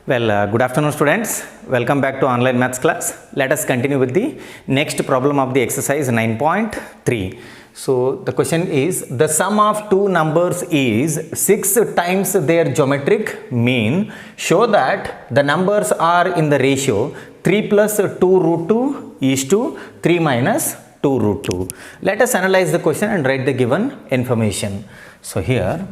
Good afternoon students. Welcome back to online maths class. Let us continue with the next problem of the exercise 9.3. So the question is, the sum of two numbers is 6 times their geometric mean. Show that the numbers are in the ratio 3 plus 2 root 2 is to 3 minus 2 root 2. Let us analyze the question and write the given information. So here,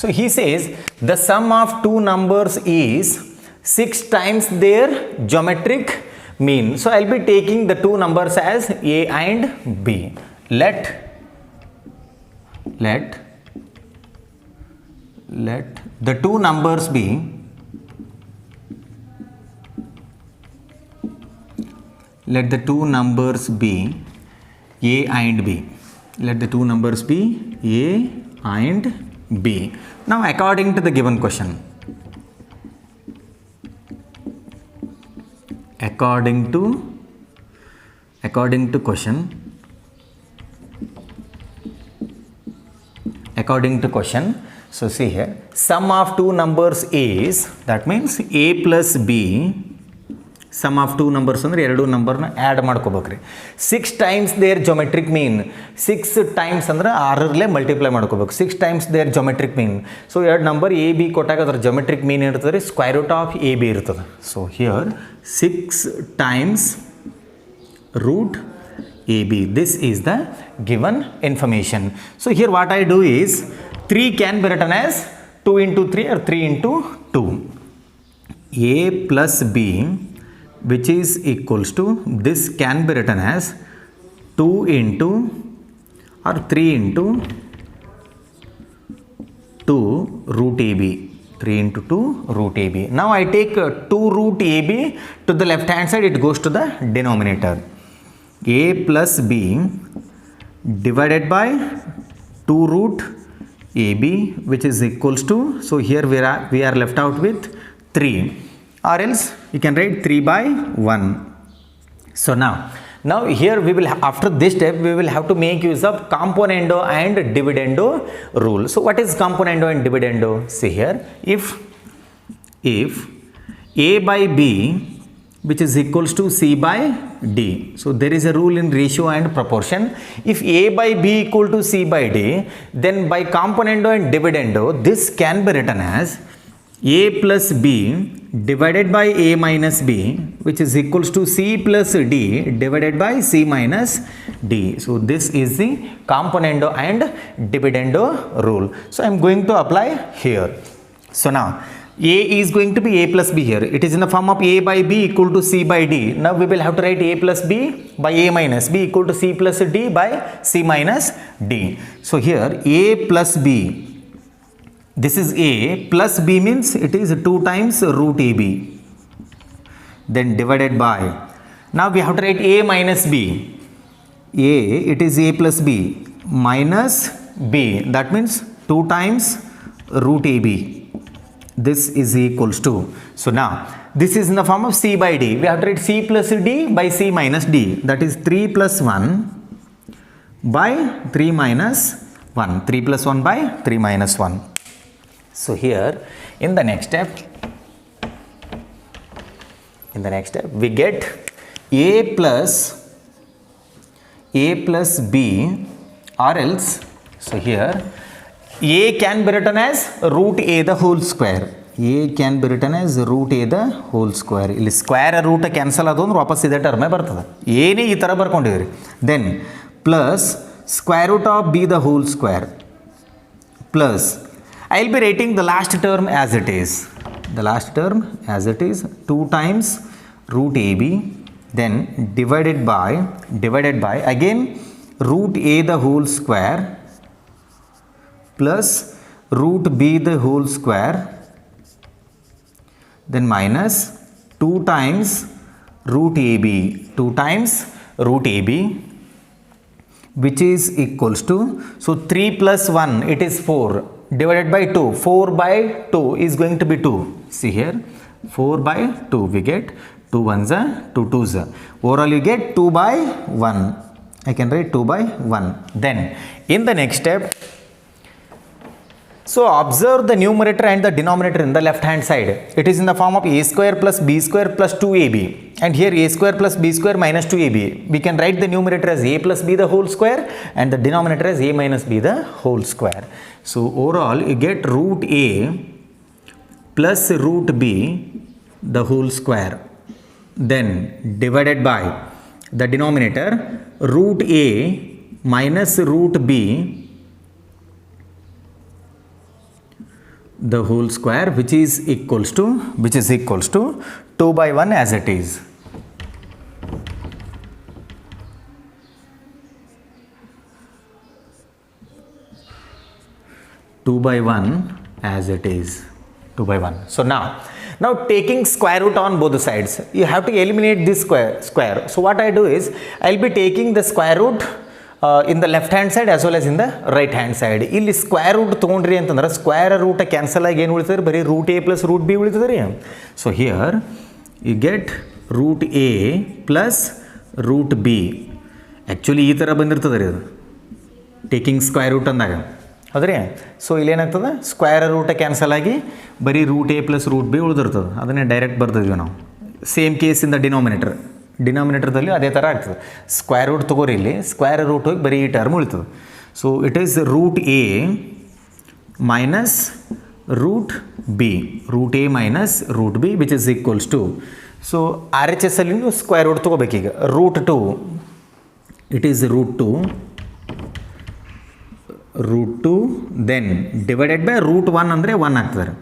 so he says the sum of two numbers is 6 times their geometric mean. So I'll be taking the two numbers as A and B. Let the two numbers be A and B. Let the two numbers be A and B. Now according to the given question, according to question, so see here, sum of two numbers is, that means A plus B, sum of two numbers ಅಂದ್ರೆ ಎರಡು ನಂಬರ್ನ add ಮಾಡ್ಕೋಬೇಕ್ರಿ. 6 times their geometric mean, 6 times ಅಂದ್ರೆ 6 multiply ಮಾಡ್ಕೋಬೇಕು. 6 times their geometric mean. So ಎರಡು number A B ಕೊಟ್ಟಾಗ ಅದರ geometric mean ಇರ್ತದೆ, square root of A B ಇರ್ತದೆ. So here 6 times root AB. This is the given information. So here what I do is 3 can be written as 2 into 3 or 3 into 2. A plus B, which is equals to, this can be written as 2 into or 3 into 2 root AB. 3 into 2 root AB. Now I take 2 root AB to the left hand side, it goes to the denominator. A plus B divided by 2 root AB, which is equals to, so here we are left out with 3, or else you can write 3 by 1. So now here we will, after this step we will have to make use of componendo and dividendo rule. So what is componendo and dividendo? See here, if A by B, which is equals to C by D. So there is a rule in ratio and proportion. If A by B equal to C by D, then by componendo and dividendo, this can be written as A plus B divided by A minus B, which is equals to C plus D divided by C minus D. So this is the componendo and dividendo rule. So I am going to apply here. So now A is going to be A plus B here. It is in the form of A by B equal to C by D. Now we will have to write A plus B by A minus B equal to C plus D by C minus D. So here A plus B, this is A plus B means it is 2 times root AB. Then divided by, now we have to write A minus B. A, it is A plus B minus B. That means 2 times root AB. This is equals to, so now this is in the form of C by D. We have to write C plus D by C minus D. That is 3 plus 1 by 3 minus 1. 3 plus 1 by 3 minus 1. So here in the next step we get A plus B, or else, so here A can be written as root A the whole square. A can be written as root A the whole square. ಇಲ್ಲಿ square root cancel ಅದು ಅಂದ್ರೆ ವಾಪಸ್ ಇದೇ ಟರ್ಮೇ ಬರ್ತದೆ. ಏನೇ ಈ ಥರ ಬರ್ಕೊಂಡಿದ್ರಿ. Then plus square root of B the whole square plus, I will be writing the last term as it is. The last term as it is 2 times root AB, then divided by again root A the whole square plus root B the whole square, then minus 2 times root AB, 2 times root AB, which is equals to, so 3 plus 1, it is 4, divided by 2. 4 by 2 is going to be 2. See here, 4 by 2 we get 2 ones are 2 twos. Overall you get 2 by 1. I can write 2 by 1. Then in the next step, so observe the numerator and the denominator in the left hand side. It is in the form of a square plus b square plus 2ab, and here a square plus b square minus 2ab. We can write the numerator as a plus b the whole square and the denominator as a minus b the whole square. So overall you get root a plus root b the whole square, then divided by the denominator root a minus root b the whole square, which is equals to 2 by 1 as it is. Two by 1 as it is. 2 by 1. So now taking square root on both the sides, you have to eliminate this square. So what I do is, I'll be taking the square root in the left hand side as well as in the right hand side. ಇಲ್ಲಿ square root ತೊಗೊಂಡ್ರಿ ಅಂತಂದ್ರೆ square root cancel ಆಗಿ ಏನು ಉಳಿತದೆ, ಬರೀ root A plus root B ಉಳಿತದೆ ರೀ. So here you get root A plus root B. Actually ಈ ಥರ ಬಂದಿರ್ತದೆ ರೀ ಅದು ಟೇಕಿಂಗ್ ಸ್ಕ್ವೇರ್ ರೂಟ್ ಅಂದಾಗ, ಹೌದ್ರಿ. ಸೊ ಇಲ್ಲೇನಾಗ್ತದೆ, ಸ್ಕ್ವೇರ್ ರೂಟ್ ಕ್ಯಾನ್ಸಲ್ ಆಗಿ ಬರೀ root A plus root B ಉಳಿದಿರ್ತದೆ. ಅದನ್ನೇ ಡೈರೆಕ್ಟ್ ಬರ್ತಿದ್ವಿ ನಾವು. ಸೇಮ್ ಕೇಸ್ ಇನ್ ದ ಡಿನಾಮಿನೇಟರ್ದಲ್ಲಿ ಅದೇ ಥರ ಆಗ್ತದೆ. ಸ್ಕ್ವೇರ್ ರೂಟ್ ತೊಗೋರಿ, ಇಲ್ಲಿ ಸ್ಕ್ವೇರ್ ರೂಟ್ ಹೋಗಿ ಬರೀ ಈ ಟರ್ಮ್ ಉಳಿತದೆ. So it is root A minus root B, root A minus root B which is equals to, so R H S ಅಲ್ಲಿ ನೀವು ಸ್ಕ್ವೇರ್ ರೂಟ್ ತೊಗೋಬೇಕೀಗ. Root 2, it is root 2 then divided by root 1 ಅಂದರೆ 1 ಆಗ್ತದೆ.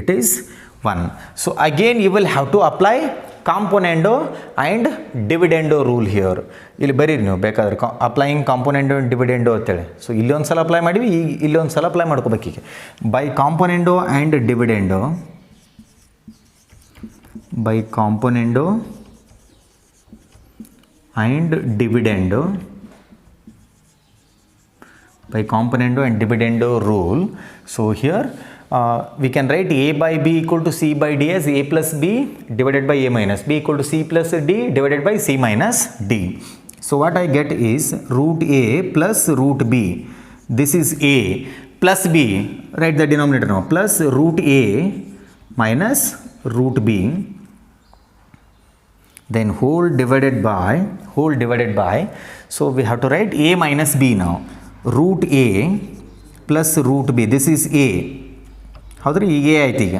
It is 1. So again you will have to apply componendo and dividendo rule here. ಇಲ್ಲಿ ಬರೀರಿ ನೀವು ಬೇಕಾದ್ರೆ applying ಕಾಂಪೊನೆಂಡೋ and ಡಿವಿಡೆಂಡೋ ಅಂತೇಳಿ. ಸೊ ಇಲ್ಲಿ ಒಂದು ಸಲ ಅಪ್ಲೈ ಮಾಡಿವಿ, ಈಗ ಇಲ್ಲಿ ಒಂದು ಸಲ ಅಪ್ಲೈ ಮಾಡ್ಕೋಬೇಕೀಗ. By componendo and dividendo, by componendo and dividendo, by componendo and dividendo rule. So here we can write a by b equal to c by d as a plus b divided by a minus b equal to c plus d divided by c minus d. So what I get is root a plus root b. This is a plus b, write the denominator now, plus root a minus root b, then whole divided by, so we have to write a minus b now. Root A plus root B, this is A, ಹೌದ್ರಿ. ಈಗ A ಆಯ್ತು. ಈಗ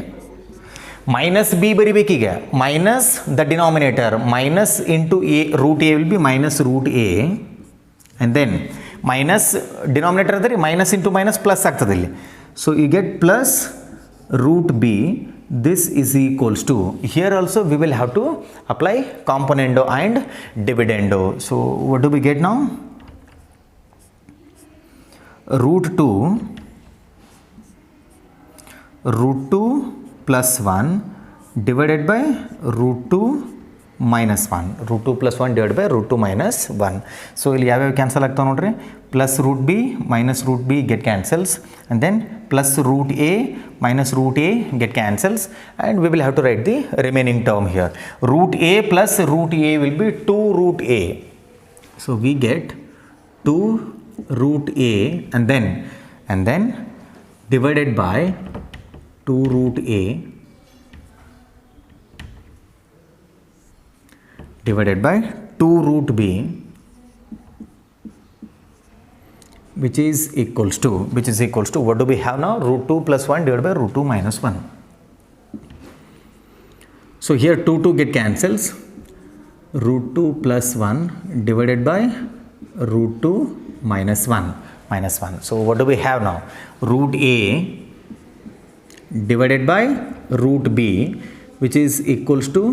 minus B ಬರಿಬೇಕೀಗ, minus the denominator, minus into A, root A will be minus root A, and then minus denominator ಅದ ರೀ, minus into minus plus ಆಗ್ತದೆ ಇಲ್ಲಿ. So you get plus root B, this is equals to, here also we will have to apply componendo and dividendo. So what do we get now? Root 2 plus 1 divided by root 2 minus 1. Root 2 plus 1 divided by root 2 minus 1. So ಇಲ್ಲಿ ಯಾವ್ಯಾವ cancel ಆಗ್ತಾವೆ ನೋಡ್ರಿ. Plus root B minus root B get cancels, and then plus root A minus root a get cancels, and we will have to write the remaining term here. Root a plus root a will be 2 root a. So we get 2 root a and then divided by 2 root a divided by 2 root b, which is equals to what do we have now? Root 2 plus 1 divided by root 2 minus 1. So here 2 get cancels. Root 2 plus 1 divided by root 2 minus 1. So what do we have now? Root a divided by root b, which is equals to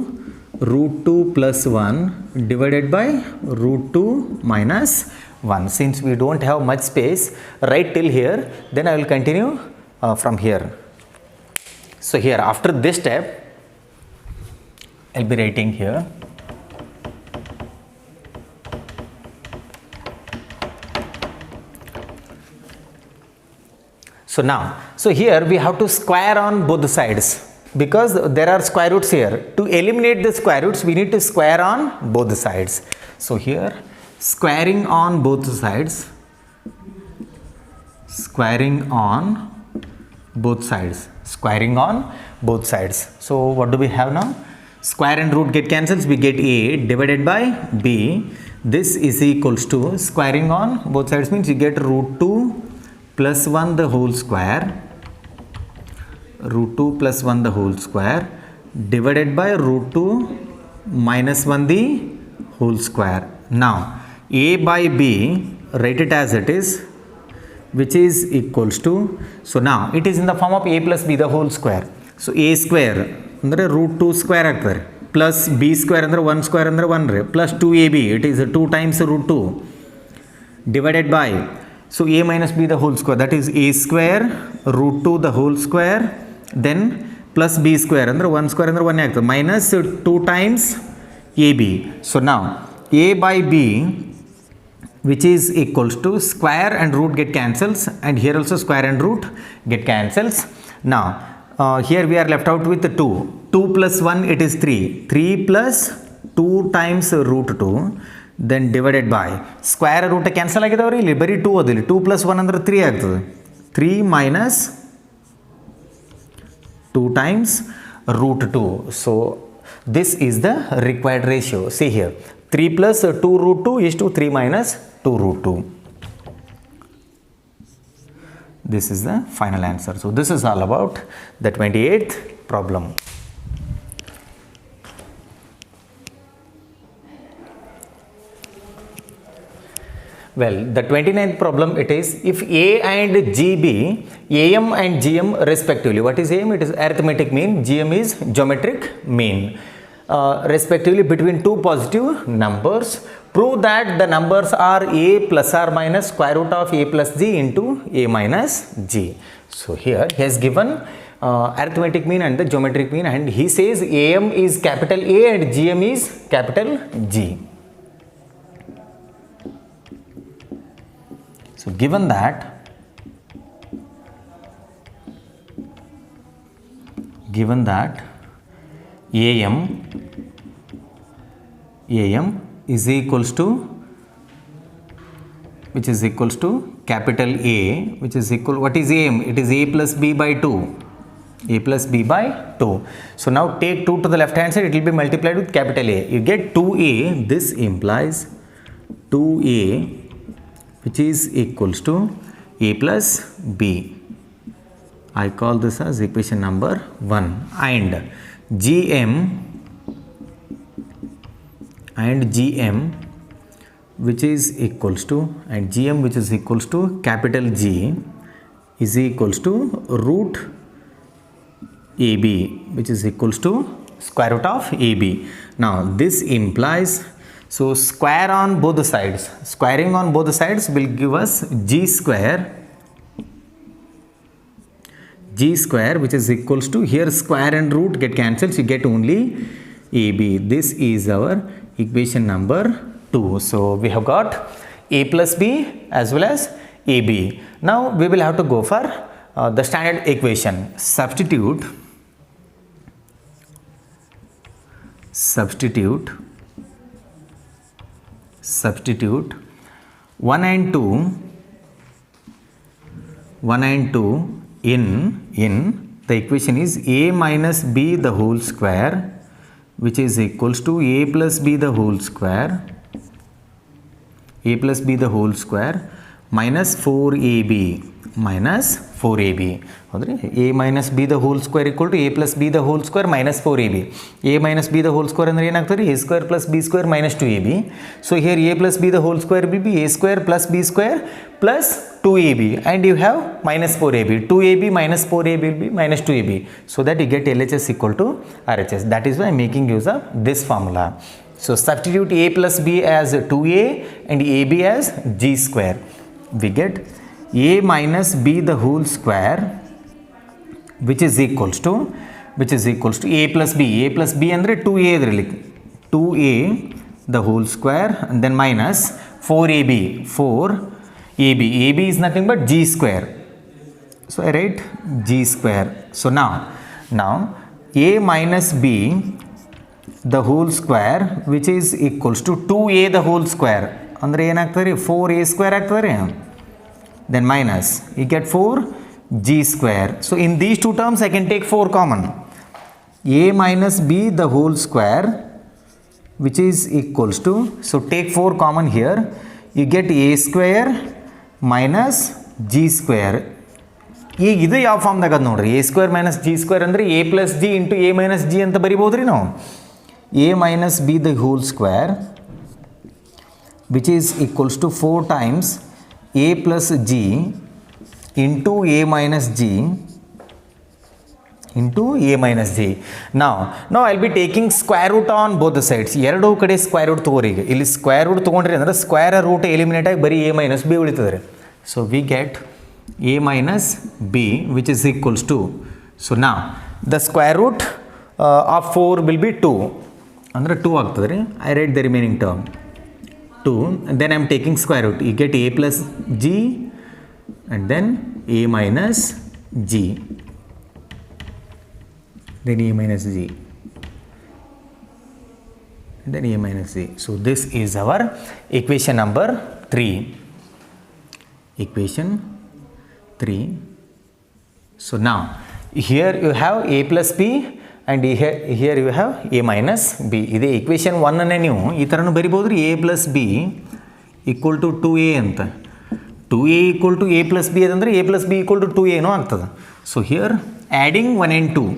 root 2 plus 1 divided by root 2 minus 1. Since we don't have much space right till here, then I will continue from here. So here after this step I'll be writing here so here we have to square on both the sides because there are square roots here. To eliminate the square roots we need to square on both the sides. So here squaring on both sides, squaring on both sides, squaring on both sides. So what do we have now? Square and root get cancels, we get a divided by b. This is equals to squaring on both sides means you get root 2 plus 1 the whole square, root 2 plus 1 the whole square divided by root 2 minus 1 the whole square. Now a by b, write it as it is, which is equals to, so now it is in the form of a plus b the whole square. So a square ಅಂದರೆ root 2 square ಆಗ್ತದೆ, plus B square ಅಂದರೆ 1 square ಅಂದರೆ 1 ರೀ, plus 2ab, it is 2 times root 2 divided by, so a minus b the whole square, that is a square root 2 the whole square, then plus b square ಅಂದರೆ 1 square ಅಂದರೆ 1 ಆಗ್ತದೆ, minus 2 times ab. So ನಾವು a by b which is equals to square and root get cancels, and here also square and root get cancels. Now here we are left out with 2. 2 plus 1 it is 3. 3 plus 2 times root 2 then divided by square root cancel ಆಗಿದಾವ್ರಿ, ಇಲ್ಲಿ ಬರೀ 2 ಅದಿಲ್ಲ, 2 plus 1 ಅಂದರೆ 3 ಆಗ್ತದೆ, 3 minus 2 times root 2. So this is the required ratio. See here, 3 plus 2 root 2 is to 3 minus 2 root 2. This is the final answer. So this is all about the 28th problem. Well, the 29th problem, it is if A and G be AM and GM respectively. What is AM? It is arithmetic mean. GM is geometric mean. Respectively between two positive numbers. Prove that the numbers are a plus or minus square root of a plus g into a minus g. So here he has given arithmetic mean and the geometric mean, and he says AM is capital A and GM is capital G. So given that AM is equals to, which is equals to capital A, which is equal, what is AM? It is A plus B by 2. A plus B by 2. So now take 2 to the left hand side, it will be multiplied with capital A. You get 2A, this implies 2A, which is equals to A plus B. I call this as equation number 1. And GM which is equals to, and GM which is equals to capital G is equals to root AB, which is equals to square root of AB. Now this implies, so square on both the sides, squaring on both the sides will give us G square, which is equals to, here square and root get cancelled, you get only AB. This is our equation number 2. So we have got A plus B as well as AB. Now we will have to go for the standard equation. Substitute 1 and 2 in the equation is A minus B the whole square, which is equals to A plus B the whole square, minus 4AB, A minus B the whole square equal to A plus B the whole square minus 4AB. A minus B the whole square ಅಂದರೆ ಏನಾಗ್ತದೆ? A square plus B square minus 2AB. So here A plus B the whole square will be A square plus B square plus 2AB, and you have minus 4AB. 2AB minus 4AB will be minus 2AB. So that you get LHS equal to RHS. That is why I am making use of this formula. So substitute A plus B as 2A and AB as G square. We get A minus B the whole square, which is equals to A plus B. A plus B andre 2A idರಲ್ಲಿ 2A the whole square, and then minus 4AB, 4AB. AB is nothing but G square. So I write G square. So now A minus B the whole square, which is equals to 2A the whole square. ಅಂದರೆ ಏನಾಗ್ತದೆ ರೀ 4a² ಆಗ್ತದೆ ರೀ. Then minus, you get 4g². So in these two terms I can take 4 common. A minus b the whole square, which is equals to, so take 4 common here, you get a² minus g². ಈಗ ಇದು ಯಾವ ಫಾರ್ಮ್ದಾಗ ಅದು ನೋಡ್ರಿ, a² minus g² ಅಂದರೆ a plus g into a minus g ಅಂತ ಬರಿಬೋದು ರೀ ನಾವು. a minus b the whole square, which is equals to 4 times a plus g into a minus g into a minus g. Now I'll be taking square root on both the sides. ಎರಡೂ ಕಡೆ square root ತೊಗೋರಿ. ಈಗ ಇಲ್ಲಿ square root ತೊಗೊಂಡ್ರಿ ಅಂದ್ರೆ square root eliminate ಆಗಿ ಬರೀ a minus b ಉಳಿತದೆ ರೀ. So we get a minus b, which is equals to, so now the square root of 4 will be 2, ಅಂದರೆ 2 ಆಗ್ತದೆ ರೀ. I write the remaining term 2, and then I am taking square root. You get a plus g and then a minus g, then a minus g, and then a minus g. So this is our equation number 3. Equation 3. So now here you have a plus b and here you have a minus b. ಇದೆ equation 1 ಅನ್ನೇ ನೀವು ಈ ಥರನೂ ಬರಿಬೋದು ರೀ. a plus b equal to 2a ಅಂತ. 2a equal to a plus b ಅದಂದ್ರೆ a plus b equal to 2a ನೂ ಆಗ್ತದೆ. So here adding 1 and 2,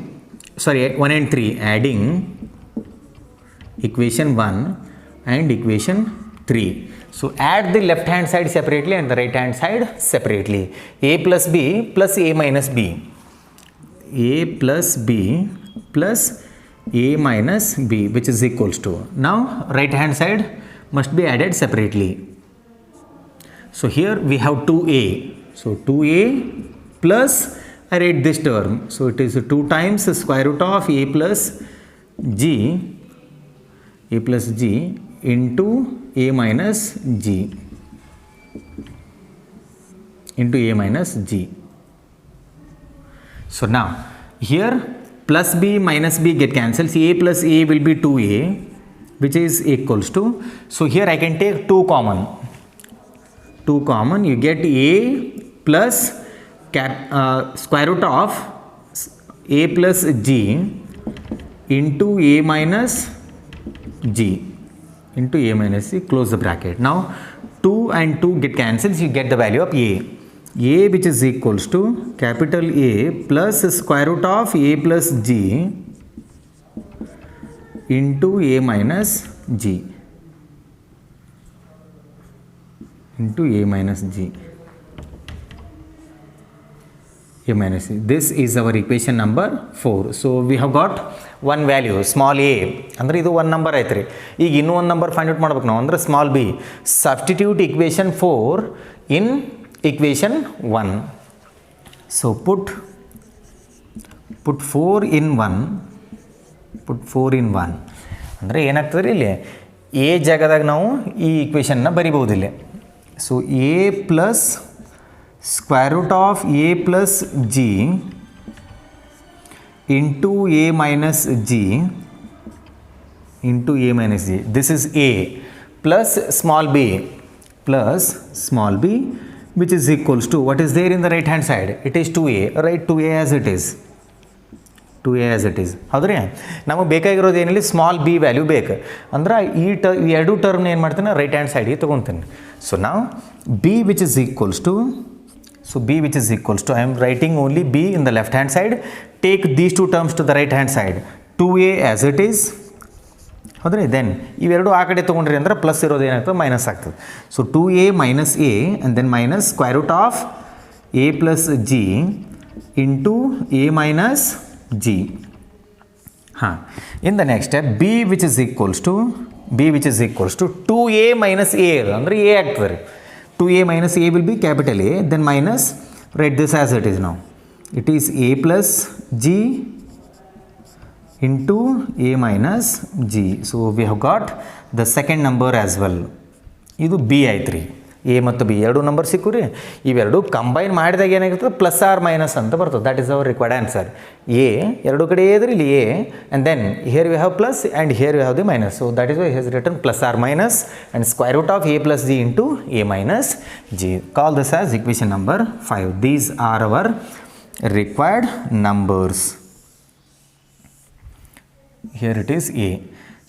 sorry 1 and 3, adding equation 1 and equation 3. So add the left hand side separately and the right hand side separately. A plus b plus a minus b. A plus b plus a minus b, which is equals to. Now right hand side must be added separately. So here we have 2a. So 2a plus, I write this term. So it is 2 times the square root of a plus g into a minus g into a minus g. So now here plus b minus b get cancelled. A plus a will be 2a, which is equals to, so here I can take 2 common. 2 common, you get a plus square root of a plus g into a minus g into a minus c, close the bracket. Now 2 and 2 get cancelled, you get the value of a, which is equals to capital A plus square root of a plus g into a minus g into a minus g, a minus c. This is our equation number 4. So we have got one value, small a, ಅಂದರೆ ಇದು ಒಂದು number ಐತೆ ರೀ. ಈಗ ಇನ್ನೂ ಒಂದು number find out ಮಾಡ್ಬೇಕು ನಾವು, ಅಂದರೆ small b. Substitute equation 4 in equation 1. So put 4 in 1, put 4 in 1 ಅಂದರೆ ಏನಾಗ್ತದೆ ರೀ, ಇಲ್ಲಿ a ಜಾಗದಾಗ ನಾವು ಈ ಈಕ್ವೇಷನ್ನ ಬರಿಬೋದು ಇಲ್ಲಿ. So a plus square root of a plus g into a minus g into a minus g. This is a plus small b, which is equals to, what is there in the right hand side? It is 2a. Write 2a as it is. 2a as it is. ಹೌದ್ರಿ, ನಮಗೆ ಬೇಕಾಗಿರೋದು ಏನಿಲ್ಲ, small B value ಬೇಕು. ಅಂದ್ರೆ ಈ ಎರಡು ಟರ್ಮ್ನ ಏನು ಮಾಡ್ತೀನಿ, ರೈಟ್ ಹ್ಯಾಂಡ್ ಸೈಡಿಗೆ ತೊಗೊತೀನಿ. ಸೊ ನಾವು b which is equals to, so b which is equals to, I am writing only b in the left hand side. Take these two terms to the right hand side. 2a as it is. ಹೌದ್ರಿ, then ಇವೆರಡು ಆ ಕಡೆ ತೊಗೊಂಡ್ರಿ ಅಂದ್ರೆ plus ಇರೋದು ಏನಾಗ್ತದೆ, minus ಆಗ್ತದೆ. So 2a minus a and then minus square root of a plus g into a minus g. In the next step, b which is equals to 2a minus a ಅಂದರೆ a ಆಗ್ತದೆ. 2a minus a will be capital A, then minus, write this as it is now. It is a plus g into a minus g. So we have got the second number as well. ಇದು b ಆಯ್ತು ರೀ. A ಮತ್ತು B ಎರಡು number ಸಿಕ್ಕು ರೀ. ಇವೆರಡು combine ಮಾಡಿದಾಗ ಏನಾಗಿರ್ತದೆ plus R minus ಅಂತ ಬರ್ತದೆ. That is our required answer. A ಎರಡು ಕಡೆ ಇದ್ರೆ ಇಲ್ಲಿ A and then here we have plus and here we have the minus. So that is why has return plus R minus and square root of A plus G into A minus G. Call this as equation number 5. These are our required numbers. Here it is A.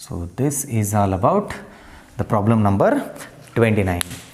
So this is all about the problem number 29.